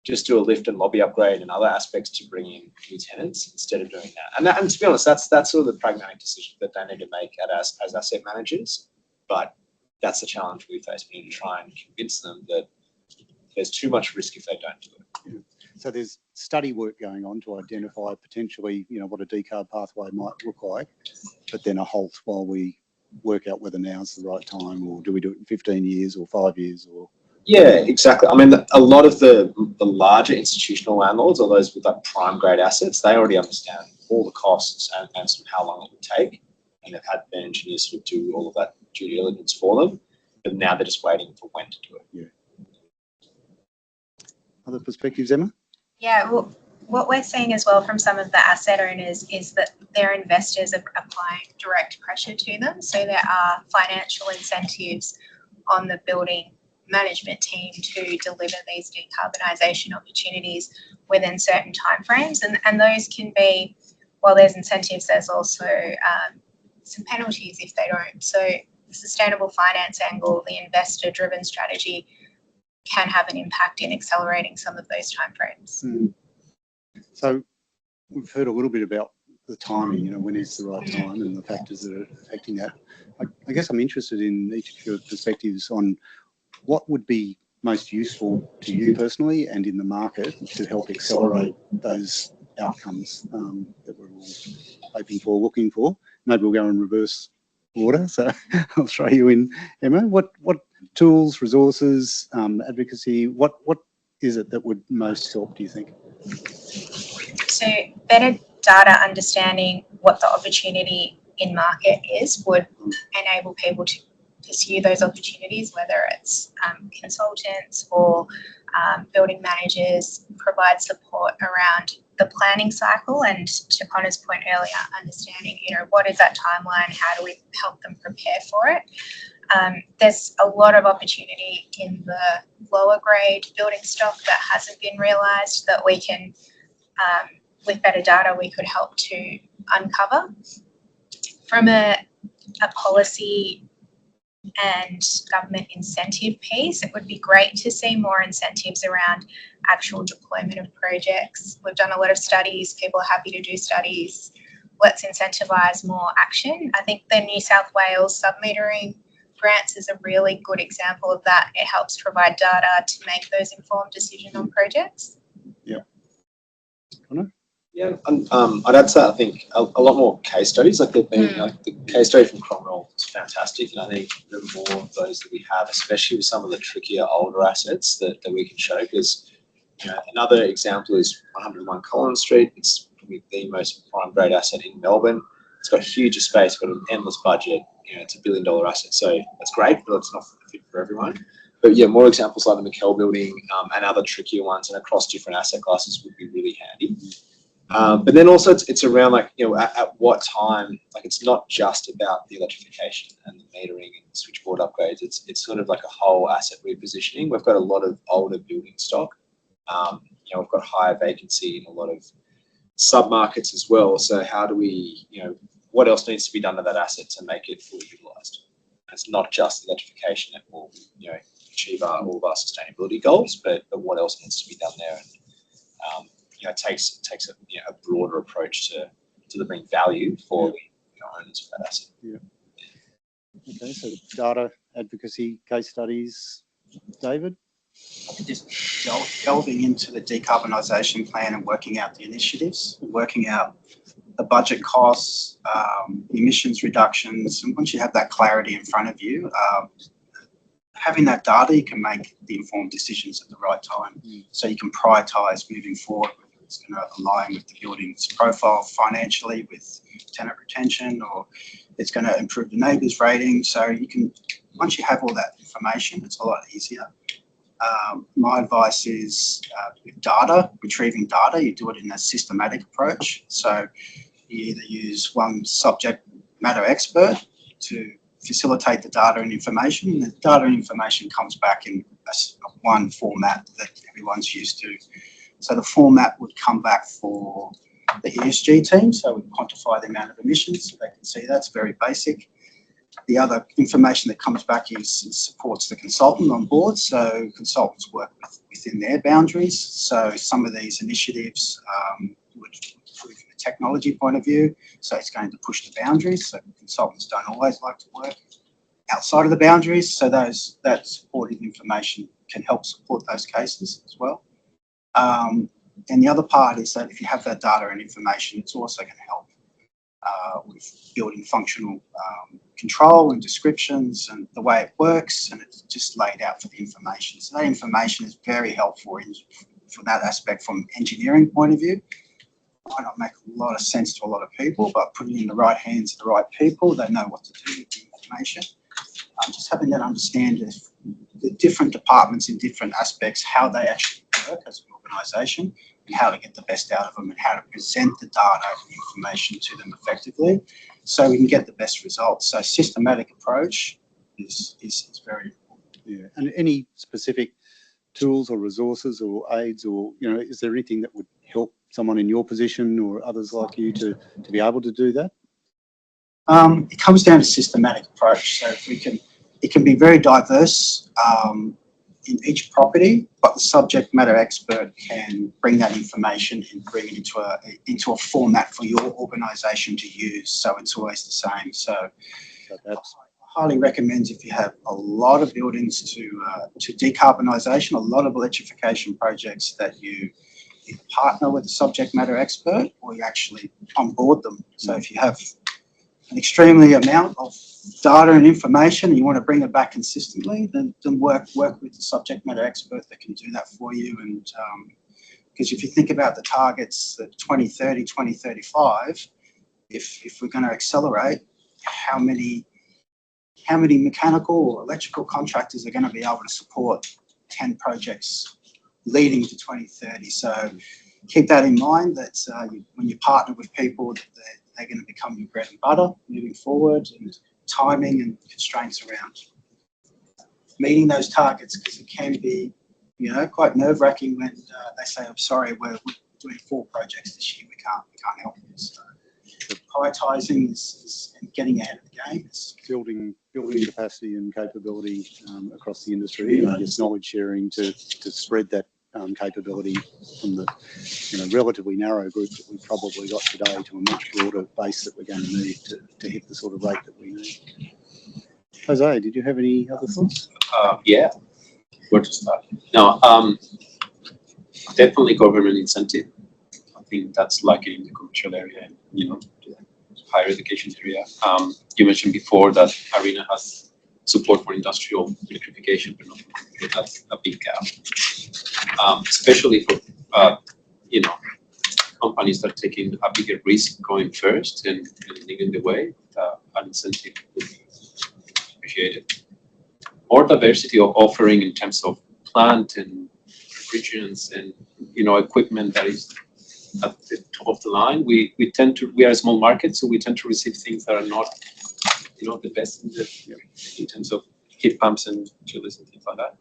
just do a lift and lobby upgrade and other aspects to bring in new tenants instead of doing that? And to be honest, that's sort of the pragmatic decision that they need to make as asset managers. But that's the challenge we face. We need to try and convince them that there's too much risk if they don't do it. So there's study work going on to identify potentially, what a decarb pathway might look like, but then a halt while we work out whether now's the right time, or do we do it in 15 years or 5 years or? Yeah, exactly. I mean, a lot of the larger institutional landlords, or those with like prime grade assets, they already understand all the costs and sort of how long it would take, and they've had their engineers sort of do all of that due diligence for them. But now they're just waiting for when to do it. Yeah. Other perspectives, Emma? Yeah, well, what we're seeing as well from some of the asset owners is that their investors are applying direct pressure to them. So there are financial incentives on the building management team to deliver these decarbonisation opportunities within certain timeframes. And those can be, while there's incentives, there's also some penalties if they don't. So the sustainable finance angle, the investor-driven strategy can have an impact in accelerating some of those timeframes. So we've heard a little bit about the timing, when is the right time and the factors that are affecting that. I guess I'm interested in each of your perspectives on what would be most useful to you personally and in the market to help accelerate those outcomes that we're all hoping for, looking for. Maybe we'll go in reverse order. So I'll throw you in, Emma. What tools, resources, advocacy, what is it that would most help, do you think? So better data understanding what the opportunity in market is would enable people to pursue those opportunities, whether it's consultants or building managers, provide support around the planning cycle, and to Connor's point earlier, understanding, what is that timeline, how do we help them prepare for it. There's a lot of opportunity in the lower grade building stock that hasn't been realised that we can, with better data, we could help to uncover. From a policy and government incentive piece, it would be great to see more incentives around actual deployment of projects. We've done a lot of studies, people are happy to do studies. Let's incentivise more action. I think the New South Wales submetering grants is a really good example of that. It helps provide data to make those informed decisions on projects. Yeah. Connor? Yeah, I'd add to that, I think a lot more case studies, like there've been, like the case study from Cromwell is fantastic, and I think the more of those that we have, especially with some of the trickier older assets that we can show, because another example is 101 Collins Street. It's probably the most prime grade asset in Melbourne. It's got huge space, got an endless budget. It's $1 billion asset, so that's great, but it's not fit for everyone. But yeah, more examples like the McCauley building and other trickier ones and across different asset classes would be really handy. But then also it's around at what time, it's not just about the electrification and the metering and the switchboard upgrades. It's sort of like a whole asset repositioning. We've got a lot of older building stock. We've got higher vacancy in a lot of sub-markets as well. So how do we, what else needs to be done to that asset to make it fully utilised? It's not just electrification that will, achieve all of our sustainability goals, but what else needs to be done there? And, it takes a broader approach to delivering value for the owners of that asset. Yeah. Okay, so data, advocacy, case studies. David? Just delving into the decarbonisation plan and working out the initiatives, working out the budget costs, emissions reductions, and once you have that clarity in front of you, having that data, you can make the informed decisions at the right time. So you can prioritise moving forward. It's going to align with the building's profile financially with tenant retention, or it's going to improve the NABERS rating. So you can, once you have all that information, it's a lot easier. My advice is with data, retrieving data, you do it in a systematic approach. So you either use one subject matter expert to facilitate the data and information, and the data and information comes back in one format that everyone's used to. So the format would come back for the ESG team, so we quantify the amount of emissions, so they can see that's very basic. The other information that comes back supports the consultant on board, so consultants work within their boundaries. So some of these initiatives would improve from a technology point of view, so it's going to push the boundaries. So consultants don't always like to work outside of the boundaries, so that supportive information can help support those cases as well. And the other part is that if you have that data and information, it's also going to help with building functional control and descriptions and the way it works, and it's just laid out for the information. So that information is very helpful for that aspect from engineering point of view. Might not make a lot of sense to a lot of people, but putting it in the right hands of the right people, they know what to do with the information. Just having that understand the different departments in different aspects, how they actually work as an organisation, and how to get the best out of them, and how to present the data and the information to them effectively, so we can get the best results. So systematic approach is very important. Yeah, and any specific tools or resources or aids, or is there anything that would help someone in your position or others like you to be able to do that? It comes down to systematic approach. So if we can, it can be very diverse in each property, but the subject matter expert can bring that information and bring it into a format for your organisation to use. So it's always the same. So I highly recommend, if you have a lot of buildings to decarbonisation, a lot of electrification projects, that you partner with a subject matter expert, or you actually onboard them. So if you have an extremely amount of data and information and you want to bring it back consistently, then work with the subject matter expert that can do that for you. And because if you think about the targets, the 2030, 2035, if we're going to accelerate, how many mechanical or electrical contractors are going to be able to support 10 projects leading to 2030? So keep that in mind, that when you partner with people, they're going to become your bread and butter moving forward, and timing and constraints around meeting those targets, because it can be, quite nerve-wracking when they say, "I'm sorry, we're doing 4 projects this year. We can't help you." So prioritising is and getting ahead of the game. Is building capacity and capability across the industry, and just knowledge sharing to spread that capability from the relatively narrow group that we've probably got today to a much broader base that we're going to need to hit the sort of rate that we need. Jose, did you have any other thoughts? Yeah, where to start? No, definitely government incentive. I think that's lacking in the commercial area, the higher education area. You mentioned before that Arena has support for industrial electrification, but not that's a big gap. Especially for companies that are taking a bigger risk going first and leading the way, an incentive would be appreciated. More diversity of offering in terms of plant and refrigerants and equipment that is at the top of the line. We are a small market, so we tend to receive things that are not the best in terms of heat pumps and chillers and things like that.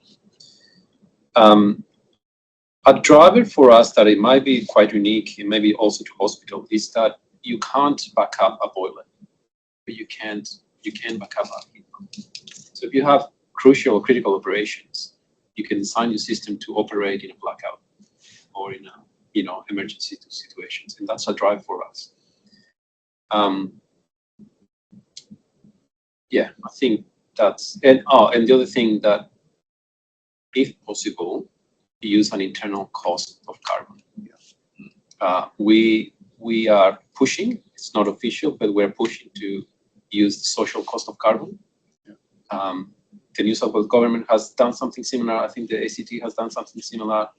A driver for us that it might be quite unique, and maybe also to hospital, is that you can't back up a boiler, but you can back up a heat pump. So if you have crucial or critical operations, you can design your system to operate in a blackout or in emergency situations, and that's a drive for us. Yeah, I think that's and the other thing, that if possible, use an internal cost of carbon. We are pushing, it's not official, but we're pushing to use the social cost of carbon. The New South Wales government has done something similar. I think the ACT has done something similar.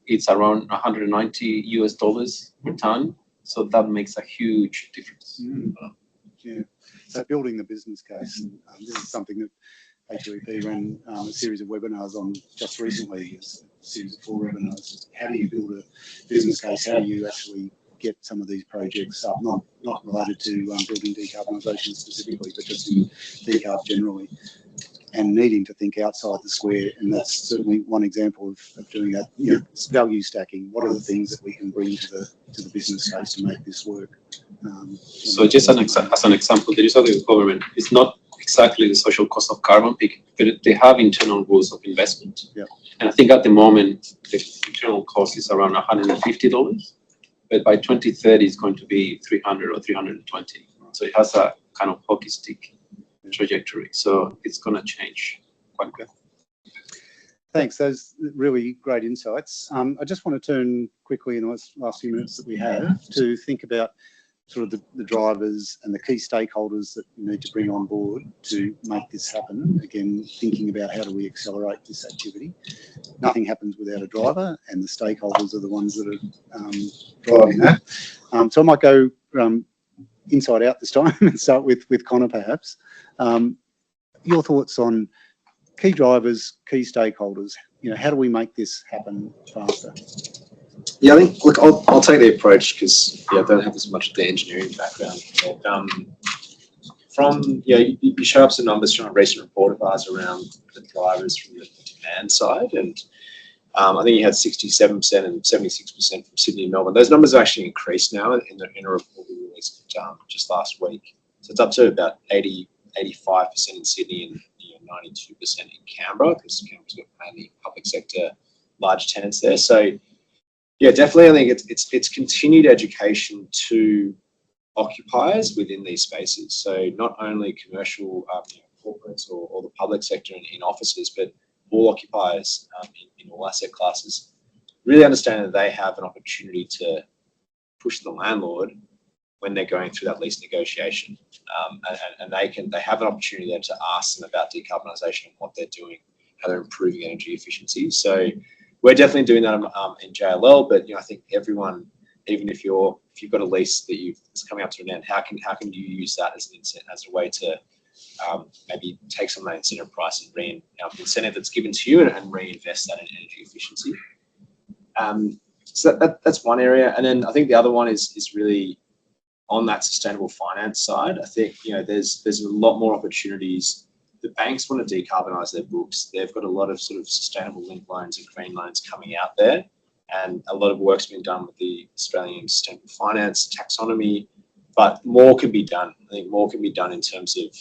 It's around $190 per ton, so that makes a huge difference. Yeah, so building the business case, and this is something that A2EP ran a series of webinars on just recently, a series of 4 webinars. How do you build a business case? How do you actually get some of these projects up? Not related to building decarbonisation specifically, but just in decarb generally, and needing to think outside the square. And that's certainly one example of doing that. It's value stacking. What are the things that we can bring to the business case to make this work? So just as an example, the New South Wales government is not exactly the social cost of carbon, but they have internal rules of investment. Yeah. And I think at the moment, the internal cost is around $150, but by 2030, it's going to be 300 or 320. So it has a kind of hockey stick trajectory. So it's going to change quite quickly. Thanks. Those really great insights. I just want to turn quickly in the last few minutes that we have to think about sort of the drivers and the key stakeholders that we need to bring on board to make this happen. Again, thinking about how do we accelerate this activity. Nothing happens without a driver, and the stakeholders are the ones that are driving that. So I might go inside out this time and start with Connor, perhaps. Your thoughts on key drivers, key stakeholders. How do we make this happen faster? Yeah, I think, look, I'll take the approach because I don't have as much of the engineering background. But, you show up some numbers from a recent report of ours around the drivers from the demand side, and I think you had 67% and 76% from Sydney and Melbourne. Those numbers have actually increased now in a report we released just last week. So it's up to about 85% in Sydney and 92% in Canberra, because Canberra's got mainly public sector large tenants there. So yeah, definitely, I think it's continued education to occupiers within these spaces. So not only commercial corporates or the public sector in offices, but all occupiers in all asset classes, really understanding that they have an opportunity to push the landlord when they're going through that lease negotiation, and they have an opportunity there to ask them about decarbonisation and what they're doing, how they're improving energy efficiency. So we're definitely doing that in JLL, but I think everyone, even if you've got a lease that's coming up to an end, how can you use that as a way to maybe take some of that incentive price and incentive that's given to you and reinvest that in energy efficiency. So that's one area, and then I think the other one is really on that sustainable finance side. I think there's a lot more opportunities. The banks want to decarbonise their books. They've got a lot of sort of sustainable linked loans and green loans coming out there, and a lot of work's been done with the Australian sustainable finance taxonomy, but more can be done. I think more can be done in terms of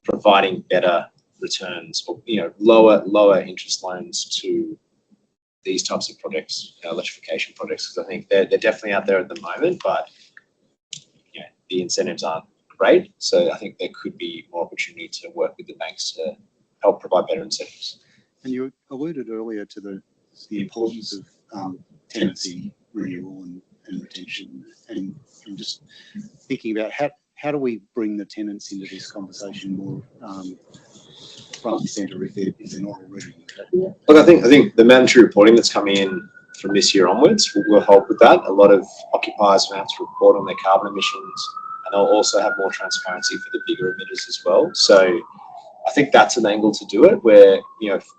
providing better returns or lower interest loans to these types of projects, electrification projects, because I think they're definitely out there at the moment, but the incentives aren't great. So I think there could be more opportunity to work with the banks to help provide better incentives. And you alluded earlier to the importance of tenancy renewal and retention, and I'm just thinking about how do we bring the tenants into this conversation more front and centre if they're not already? Look, I think the mandatory reporting that's coming in from this year onwards will help with that. A lot of occupiers will have to report on their carbon emissions, and they'll also have more transparency for the bigger emitters as well. So I think that's an angle to do it, where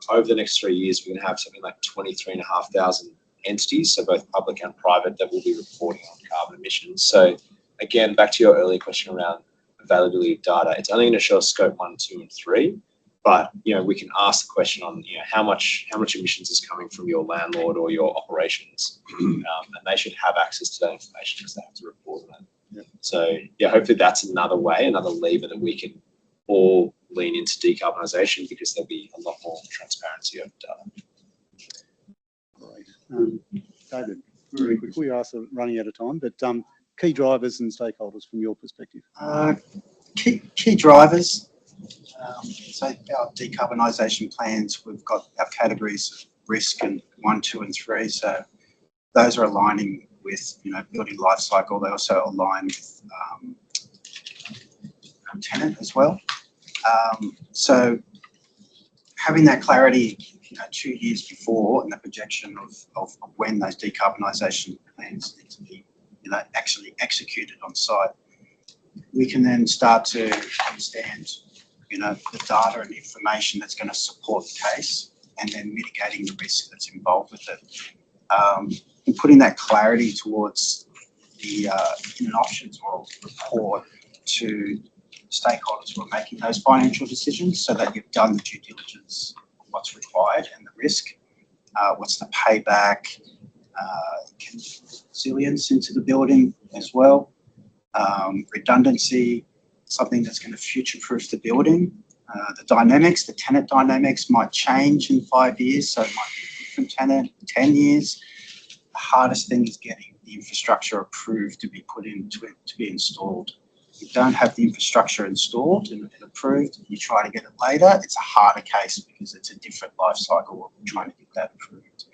over the next 3 years we're going to have something like 23,500 entities, so both public and private, that will be reporting on carbon emissions. So again, back to your earlier question around availability of data, it's only going to show us scope 1, 2, and 3. But we can ask the question on how much emissions is coming from your landlord or your operations, and they should have access to that information because they have to report on it. Yeah. So hopefully that's another way, another lever that we can all lean into decarbonisation, because there'll be a lot more transparency over data. Great. David, very quickly, we are sort of running out of time, but key drivers and stakeholders from your perspective. Key drivers. So our decarbonisation plans, we've got our categories of risk and 1, 2, and 3. So those are aligning with building life cycle. They also align with tenant as well. So having that clarity 2 years before, and the projection of when those decarbonisation plans need to be actually executed on site, we can then start to understand the data and information that's going to support the case, and then mitigating the risk that's involved with it. And putting that clarity towards the in an options or report to stakeholders who are making those financial decisions, so that you've done the due diligence of what's required and the risk, what's the payback, resilience into the building as well, redundancy, something that's going to future-proof the building. The dynamics, the tenant dynamics might change in 5 years, so it might be a different tenant in 10 years. The hardest thing is getting the infrastructure approved to be put into it, to be installed. you don't have the infrastructure installed and approved, you try to get it later, it's a harder case because it's a different life cycle of trying to get that approved.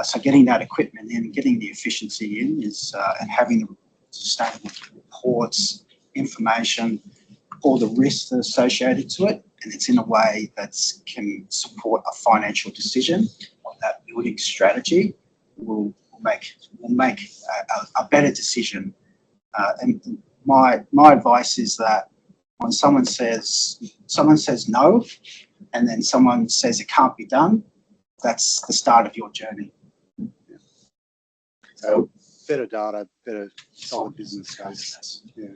So getting that equipment in, getting the efficiency in is, and having the sustainable reports, information, all the risks associated to it, and it's in a way that can support a financial decision of that building strategy will make a better decision. And my advice is that when someone says no, and then someone says it can't be done, that's the start of your journey. So better data, better solid business case. Yeah.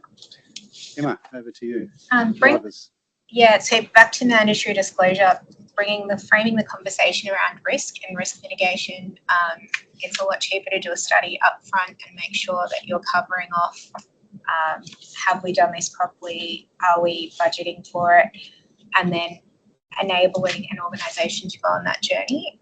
Emma, over to you. Drivers. Yeah, so back to mandatory disclosure, framing the conversation around risk and risk mitigation. It's a lot cheaper to do a study up front and make sure that you're covering off, have we done this properly? Are we budgeting for it? And then enabling an organisation to go on that journey.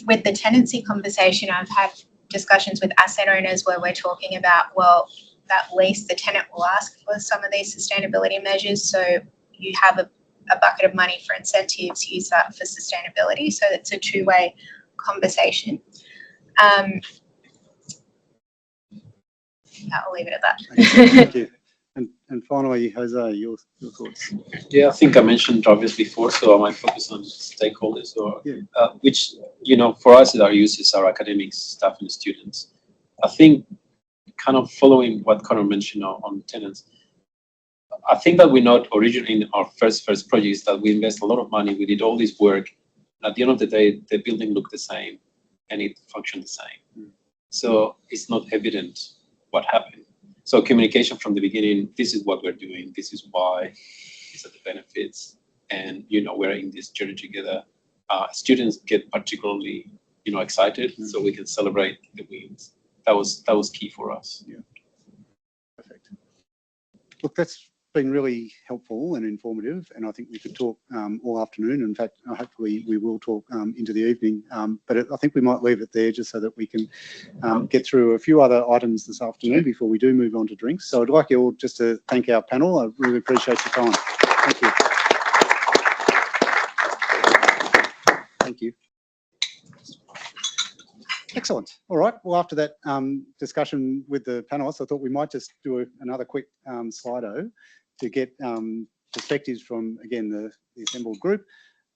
With the tenancy conversation, I've had discussions with asset owners where we're talking about, well, that lease, the tenant will ask for some of these sustainability measures. So you have a bucket of money for incentives, use that for sustainability. So it's a two-way conversation. I'll leave it at that. Thank you. And finally, Jose, your thoughts? Yeah, I think I mentioned drivers before, so I might focus on stakeholders, or which, you know, for us, our users are academics, staff, and students. I think, kind of following what Connor mentioned on tenants, I think that we're not originally in our first projects that we invest a lot of money, we did all this work. At the end of the day, the building looked the same and it functioned the same. So it's not evident what happened. So communication from the beginning, this is what we're doing, this is why, these are the benefits, and, you know, we're in this journey together. Students get particularly, you know, excited, so we can celebrate the wins. That was key for us. Yeah. Perfect. Look, that's been really helpful and informative, and I think we could talk all afternoon. In fact, hopefully we will talk into the evening, but I think we might leave it there just so that we can get through a few other items this afternoon before we do move on to drinks. So I'd like you all just to thank our panel. I really appreciate your time. Thank you. Thank you. Excellent. All right. Well, after that discussion with the panelists, I thought we might just do another quick Slido to get perspectives from, again, the assembled group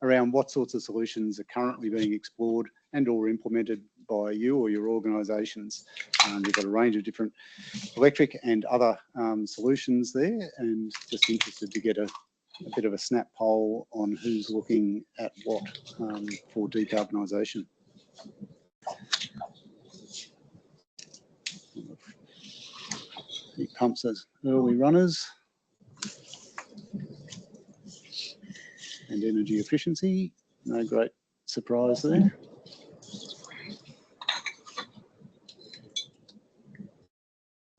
around what sorts of solutions are currently being explored and or implemented by you or your organisations. You've got a range of different electric and other solutions there, and just interested to get a bit of a snap poll on who's looking at what for decarbonisation. Heat pumps as early runners. And energy efficiency, no great surprise there.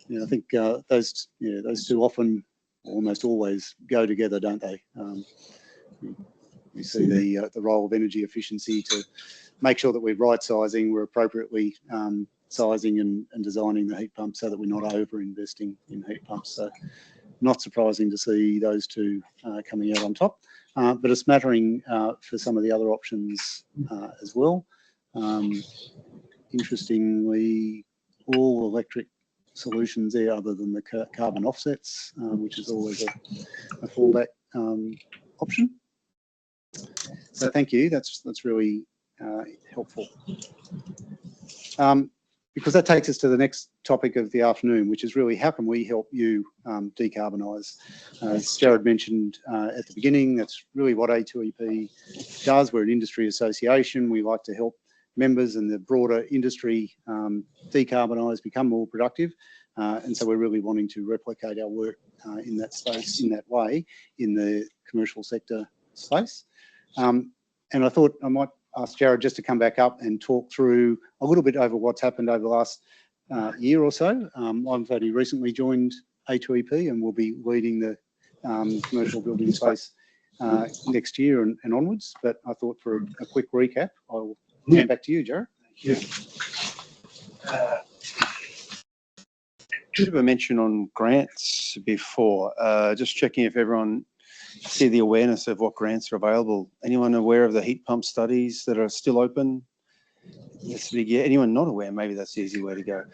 Yeah, I think those two often, almost always, go together, don't they? We see the role of energy efficiency to make sure that we're right sizing, we're appropriately sizing and designing the heat pump so that we're not over investing in heat pumps. So not surprising to see those two coming out on top. But a smattering for some of the other options as well. Interestingly, all electric solutions there other than the carbon offsets, which is always a fallback option. So thank you, that's really helpful. Because that takes us to the next topic of the afternoon, which is really how can we help you decarbonise? As Jarrod mentioned at the beginning, that's really what A2EP does. We're an industry association. We like to help members and the broader industry decarbonise, become more productive. And so we're really wanting to replicate our work in that space, in that way, in the commercial sector space. And I thought I might ask Jarrod just to come back up and talk through a little bit over what's happened over the last year or so. I've only recently joined A2EP and will be leading the commercial building space next year and onwards. But I thought for a quick recap, I'll hand back to you, Jarrod. Thank you. bit of a mention on grants before. Just checking if everyone see the awareness of what grants are available. Anyone aware of the heat pump studies that are still open? Yes, yeah. Anyone not aware? Maybe that's the easy way to go.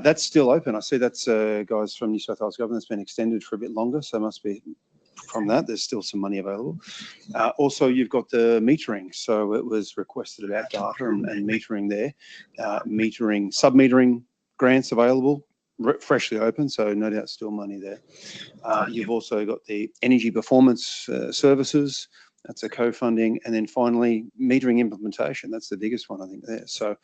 That's still open. I see that's guys from New South Wales Government. It's been extended for a bit longer, so it must be from that. There's still some money available. Also, you've got the metering. So it was requested about data and metering there. Metering, sub-metering grants available, freshly open, so no doubt still money there. You've also got the energy performance services. That's a co-funding, and then finally metering implementation. That's the biggest one, I think, there. So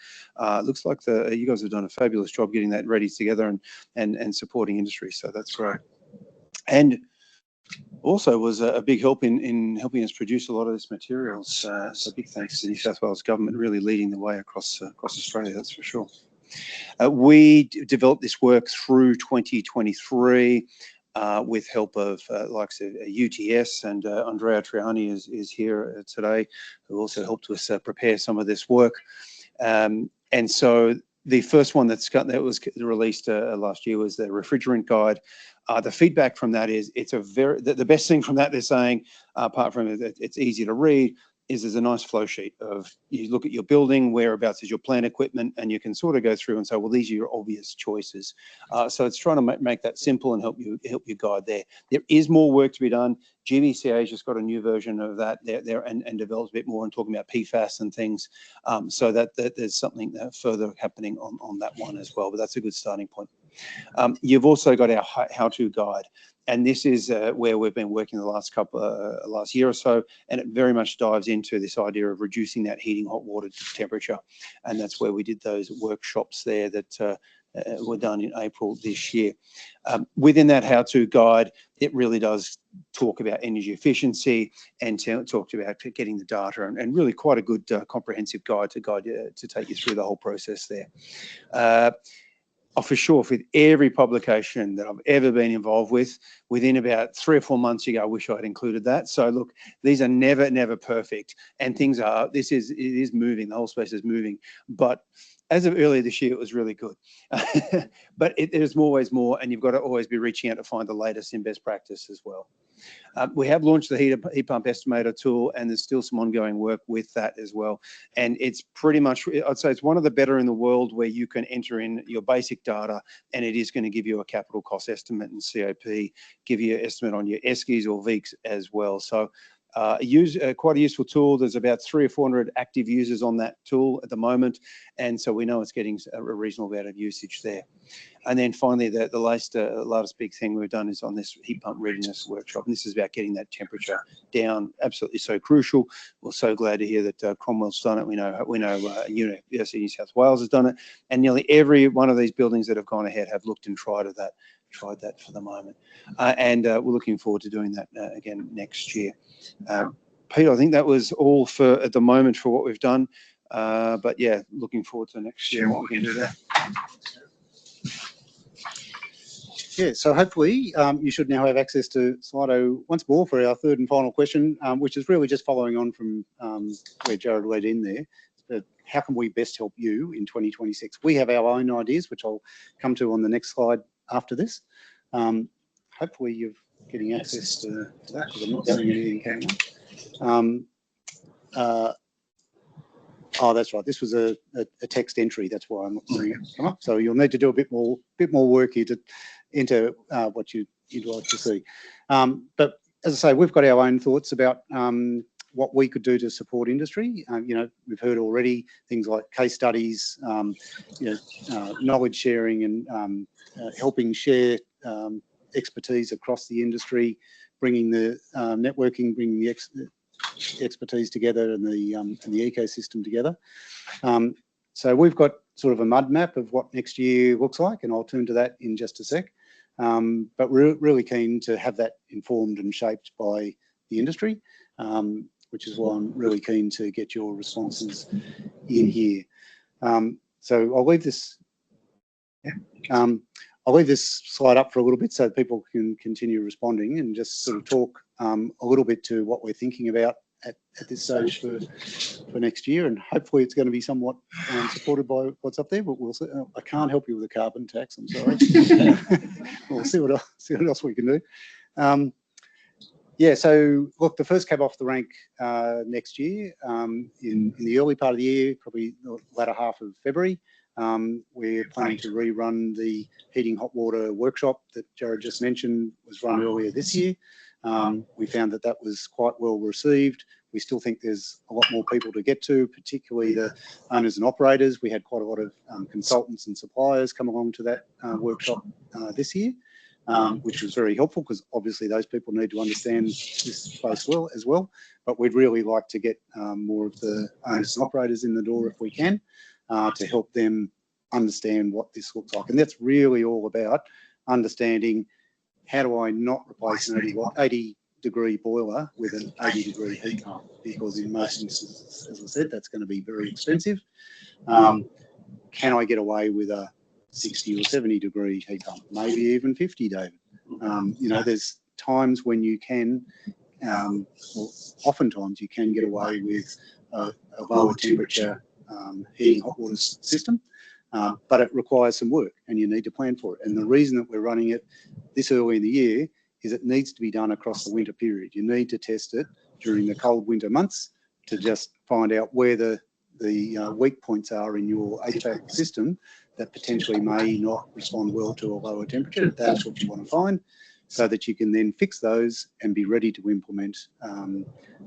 looks like you guys have done a fabulous job getting that ready together and supporting industry. So that's great. And also was a big help in helping us produce a lot of this materials. So big thanks to the New South Wales Government really leading the way across Australia. That's for sure. We developed this work through 2023. With help of likes of UTS, and Andrea Triani is here today, who also helped us prepare some of this work. And so the first one that was released last year was the refrigerant guide. The feedback from that is it's the best thing from that they're saying, apart from it's easy to read, is there's a nice flow sheet of you look at your building, whereabouts is your plant equipment, and you can sort of go through and say, well, these are your obvious choices. So it's trying to make that simple and help you guide there. There is more work to be done. GBCA has just got a new version of that there and develops a bit more and talking about PFAS and things. So that there's something further happening on that one as well, but that's a good starting point. You've also got our how-to guide. And this is where we've been working the last year or so, and it very much dives into this idea of reducing that heating hot water temperature. And that's where we did those workshops there that were done in April this year. Within that how-to guide, it really does talk about energy efficiency and talk about getting the data, and really quite a good comprehensive guide to take you through the whole process there. For sure, with every publication that I've ever been involved with, within about 3 or 4 months, you go, I wish I'd included that. So look, these are never perfect, and it is moving, the whole space is moving. But as of earlier this year, it was really good. But there's always more, and you've got to always be reaching out to find the latest in best practice as well. We have launched the heat pump estimator tool, and there's still some ongoing work with that as well. And it's pretty much, I'd say it's one of the better in the world where you can enter in your basic data, and it is going to give you a capital cost estimate and COP, give you an estimate on your ESCIs or VEECs as well. So quite a useful tool. There's about 300 or 400 active users on that tool at the moment, and so we know it's getting a reasonable amount of usage there. And then finally, the latest big thing we've done is on this heat pump readiness workshop, and this is about getting that temperature down. Absolutely so crucial. We're so glad to hear that Cromwell's done it. We know University of New South Wales has done it, and nearly every one of these buildings that have gone ahead have looked and tried that for the moment, and we're looking forward to doing that again next year. Peter, I think that was all for at the moment for what we've done, but yeah, looking forward to next year and what we can do there. Yeah, so hopefully you should now have access to Slido once more for our third and final question, which is really just following on from where Jarrod led in there. But how can we best help you in 2026? We have our own ideas, which I'll come to on the next slide after this. Hopefully you're getting access to that, because I'm not seeing anything coming up. Oh, that's right. This was a text entry. That's why I'm not seeing it come up. So you'll need to do a bit more work here to enter what you'd like to see. But as I say, we've got our own thoughts about what we could do to support industry. We've heard already things like case studies, knowledge sharing, and helping share expertise across the industry, bringing the networking, bringing the expertise together and the ecosystem together. So we've got sort of a mud map of what next year looks like, and I'll turn to that in just a sec. But we're really keen to have that informed and shaped by the industry, which is why I'm really keen to get your responses in here. So I'll leave this. I'll leave this slide up for a little bit so people can continue responding, and just sort of talk a little bit to what we're thinking about at this stage for next year, and hopefully it's going to be somewhat supported by what's up there. But we'll see. I can't help you with the carbon tax. I'm sorry. We'll see what else we can do. Yeah. So look, the first cab off the rank next year in the early part of the year, probably the latter half of February. We're planning to rerun the heating hot water workshop that Jarrod just mentioned, was run earlier this year. We found that was quite well received. We still think there's a lot more people to get to, particularly the owners and operators. We had quite a lot of consultants and suppliers come along to that workshop this year, which was very helpful because obviously those people need to understand this space well as well. But we'd really like to get more of the owners and operators in the door if we can, to help them understand what this looks like. And that's really all about understanding, how do I not replace an 80-degree boiler with an 80-degree heat pump? Because in most instances, as I said, that's going to be very expensive. Can I get away with a 60 or 70-degree heat pump? Maybe even 50, David. You know, there's times when you can, well, oftentimes you can get away with a lower temperature heating hot water system. But it requires some work and you need to plan for it. And the reason that we're running it this early in the year is it needs to be done across the winter period. You need to test it during the cold winter months to just find out where the weak points are in your HVAC system that potentially may not respond well to a lower temperature. That's what you want to find, so that you can then fix those and be ready to implement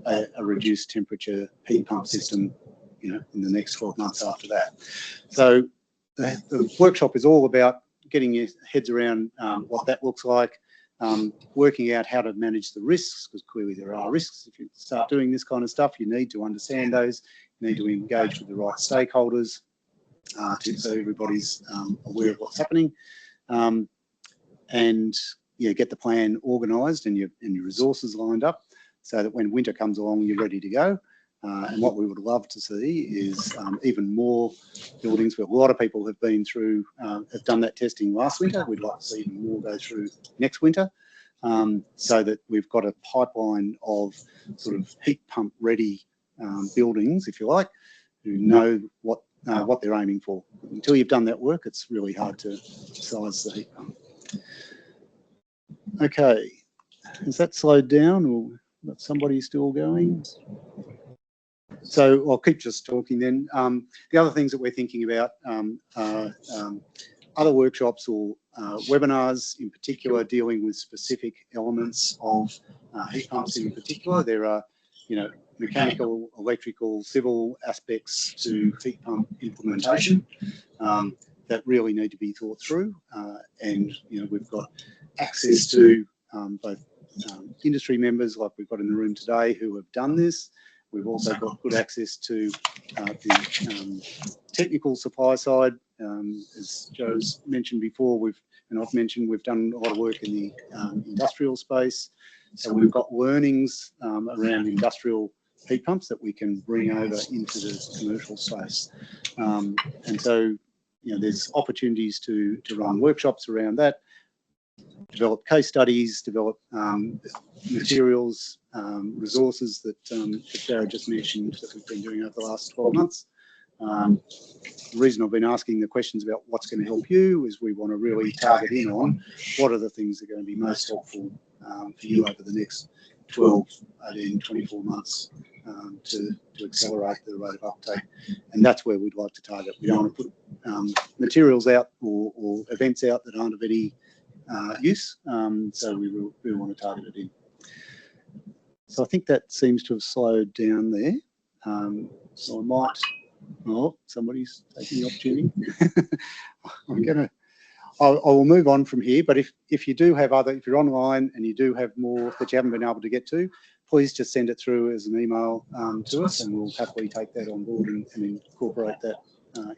a reduced temperature heat pump system, you know, in the next 12 months after that. So the workshop is all about getting your heads around what that looks like, working out how to manage the risks, because clearly there are risks. If you start doing this kind of stuff, you need to understand those, you need to engage with the right stakeholders so everybody's aware of what's happening, and yeah, get the plan organised and your resources lined up so that when winter comes along, you're ready to go. And what we would love to see is even more buildings where a lot of people have been through, have done that testing last winter. We'd like to see even more go through next winter, so that we've got a pipeline of sort of heat pump ready buildings, if you like, who know what they're aiming for. Until you've done that work, it's really hard to size the heat pump. Okay, has that slowed down, or got somebody still going? So I'll keep just talking then. The other things that we're thinking about are other workshops or webinars in particular dealing with specific elements of heat pumps in particular. There are, you know, mechanical, electrical, civil aspects to heat pump implementation that really need to be thought through. And, you know, we've got access to both industry members like we've got in the room today who have done this. We've also got good access to the technical supply side. As Joe's mentioned before, I've mentioned, we've done a lot of work in the industrial space. So we've got learnings around industrial heat pumps that we can bring over into the commercial space. And so, you know, there's opportunities to run workshops around that, develop case studies, develop materials, resources that Jarrod just mentioned that we've been doing over the last 12 months. The reason I've been asking the questions about what's going to help you is we want to really target in on what are the things that are going to be most helpful for you over the next 12, 18, 24 months to accelerate the rate of uptake. And that's where we'd like to target. We don't want to put materials out or events out that aren't of any use, so we want to target it in. So I think that seems to have slowed down there. So I might, oh, somebody's taking the opportunity. I will move on from here, but if you do have if you're online and you do have more that you haven't been able to get to, please just send it through as an email to us, and we'll happily take that on board and incorporate that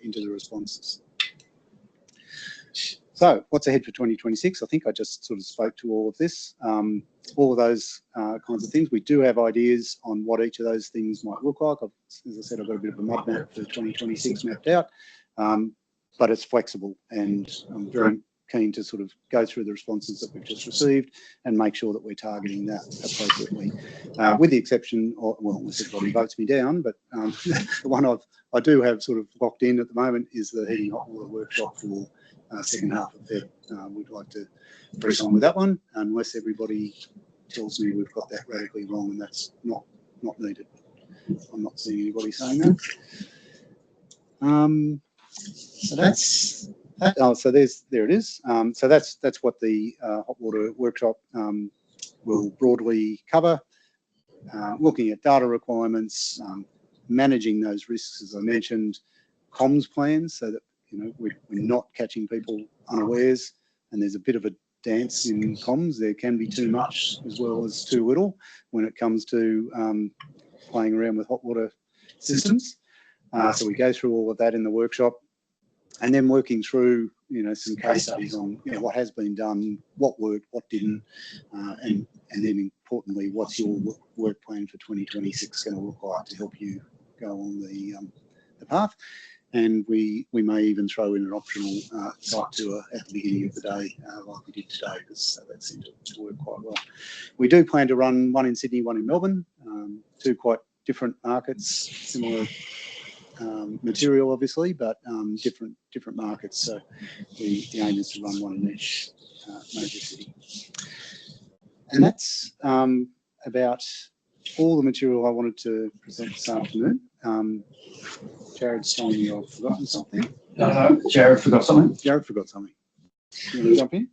into the responses. So what's ahead for 2026? I think I just sort of spoke to all of this, all of those kinds of things. We do have ideas on what each of those things might look like. As I said, I've got a bit of a mud map for 2026 mapped out, but it's flexible, and I'm very keen to sort of go through the responses that we've just received and make sure that we're targeting that appropriately. With the exception of, well, unless everybody votes me down, but the one I do have sort of locked in at the moment is the heating hot water workshop for second half of Feb. We'd like to press on with that one, unless everybody tells me we've got that radically wrong and that's not needed. I'm not seeing anybody saying that. So that's that. Oh, so there it is. So that's what the hot water workshop will broadly cover. Looking at data requirements, managing those risks, as I mentioned, comms plans, so that we're not catching people unawares, and there's a bit of a dance in comms. There can be too much as well as too little when it comes to playing around with hot water systems. So we go through all of that in the workshop, and then working through some case studies on what has been done, what worked, what didn't, and then importantly, what's your work plan for 2026 going to look like to help you go on the path. And we may even throw in an optional site tour at the beginning of the day, like we did today, because that seemed to work quite well. We do plan to run one in Sydney, one in Melbourne, two quite different markets, similar material obviously, but different markets. So the aim is to run one in each major city. And that's about all the material I wanted to present this afternoon. Jarrod's telling me I've forgotten something. No, Jarrod forgot something. Jarrod forgot something. You want to jump in?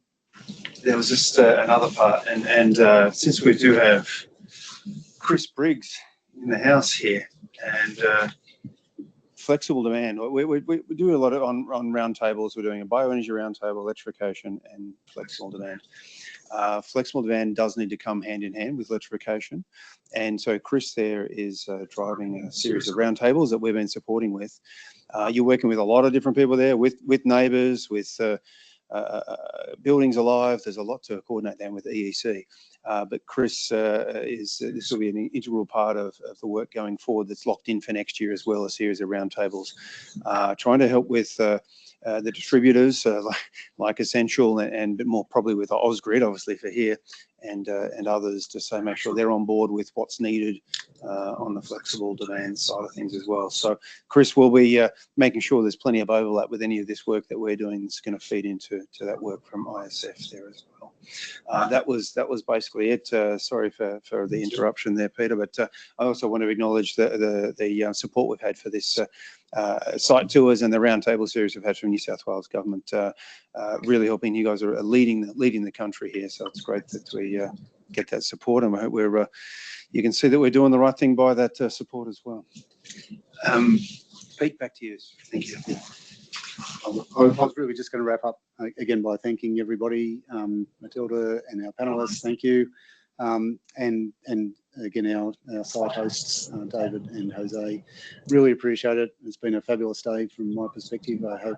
There was just another part, and since we do have Chris Briggs in the house here, and flexible demand, we do a lot on roundtables. We're doing a bioenergy roundtable, electrification, and flexible demand. Flexible demand does need to come hand in hand with electrification, and so Chris there is driving a series of roundtables that we've been supporting with. You're working with a lot of different people there, with NABERS, with Buildings Alive. There's a lot to coordinate down with EEC, but Chris this will be an integral part of the work going forward that's locked in for next year as well, a series of roundtables, trying to help with the distributors like Essential and but more probably with Ausgrid, obviously for here, and others to say make sure they're on board with what's needed on the flexible demand side of things as well. So Chris will be making sure there's plenty of overlap with any of this work that we're doing that's going to feed into that work from ISF there as well. That was basically it. Sorry for the interruption there, Peter, but I also want to acknowledge the support we've had for this site tours and the roundtable series we've had from New South Wales government, really helping. You guys are leading the country here, so it's great that we get that support, and I hope you can see that we're doing the right thing by that support as well. Pete, back to you. Thank you. I was really just going to wrap up again by thanking everybody, Matilde and our panelists. Thank you, and again our site hosts, David and Jose. Really appreciate it. It's been a fabulous day from my perspective. I hope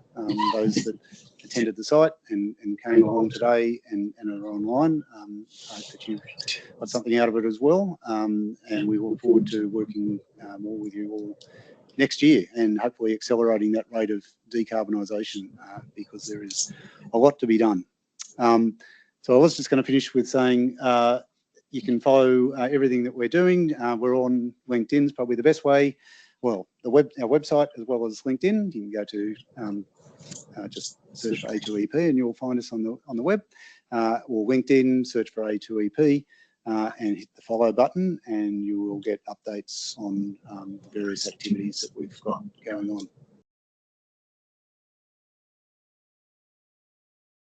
those that attended the site and came along today and are online, I hope that you've got something out of it as well. And we look forward to working more with you all next year and hopefully accelerating that rate of decarbonisation, because there is a lot to be done. So I was just going to finish with saying you can follow everything that we're doing. We're on LinkedIn, is probably the best way. Well, our website as well as LinkedIn. You can go to just search for A2EP and you'll find us on the web, or LinkedIn, search for A2EP. And hit the follow button and you will get updates on the various activities that we've got going on.